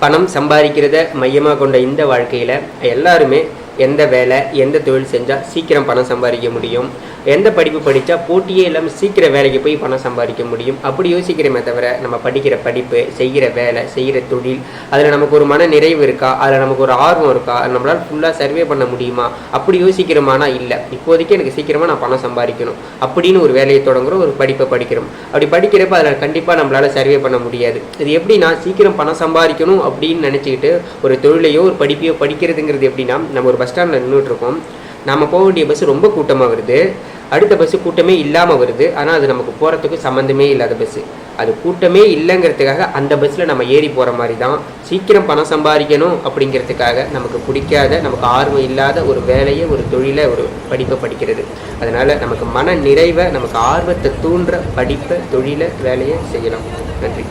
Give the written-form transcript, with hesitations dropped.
பணம் சம்பாதிக்கிறத மையமாக கொண்ட இந்த வாழ்க்கையில் எல்லாருமே எந்த வேலை எந்த தொழில் செஞ்சால் சீக்கிரம் பணம் சம்பாதிக்க முடியும், எந்த படிப்பு படித்தா போட்டியே இல்லாமல் சீக்கிரம் வேலைக்கு போய் பணம் சம்பாதிக்க முடியும் அப்படி யோசிக்கிறோமே தவிர நம்ம படிக்கிற படிப்பு, செய்கிற வேலை, செய்கிற தொழில் அதில் நமக்கு ஒரு மன நிறைவு இருக்கா, அதில் நமக்கு ஒரு ஆர்வம் இருக்கா, நம்மளால் ஃபுல்லாக சர்வே பண்ண முடியுமா அப்படி யோசிக்கிறோமானா இல்லை. இப்போதைக்கு எனக்கு சீக்கிரமாக நான் பணம் சம்பாதிக்கணும் அப்படின்னு ஒரு வேலையை தொடங்குறோம், ஒரு படிப்பை படிக்கிறோம். அப்படி படிக்கிறப்ப அதில் கண்டிப்பாக நம்மளால் சர்வே பண்ண முடியாது. இது எப்படின்னா சீக்கிரம் பணம் சம்பாதிக்கணும் அப்படின்னு நினச்சிக்கிட்டு ஒரு தொழிலையோ ஒரு படிப்பையோ படிக்கிறதுங்கிறது எப்படின்னா, நம்ம ஒரு பஸ் ஸ்டாண்டில் நின்றுட்டு இருக்கோம், நம்ம போக வேண்டிய பஸ் ரொம்ப கூட்டமாக வருது, அடுத்த பஸ்ஸு கூட்டமே இல்லாமல் வருது, ஆனால் அது நமக்கு போகிறதுக்கு சம்மந்தமே இல்லாத பஸ்ஸு. அது கூட்டமே இல்லைங்கிறதுக்காக அந்த பஸ்ஸில் நம்ம ஏறி போகிற மாதிரி தான் சீக்கிரம் பணம் சம்பாதிக்கணும் அப்படிங்கிறதுக்காக நமக்கு பிடிக்காத, நமக்கு ஆர்வம் இல்லாத ஒரு வேலையை, ஒரு தொழிலை, ஒரு படிப்பை படிக்கிறது. அதனால் நமக்கு மன நிறைவை, நமக்கு ஆர்வத்தை தூண்டுற படிப்பை, தொழிலை, வேலையை செய்யலாம். நன்றி.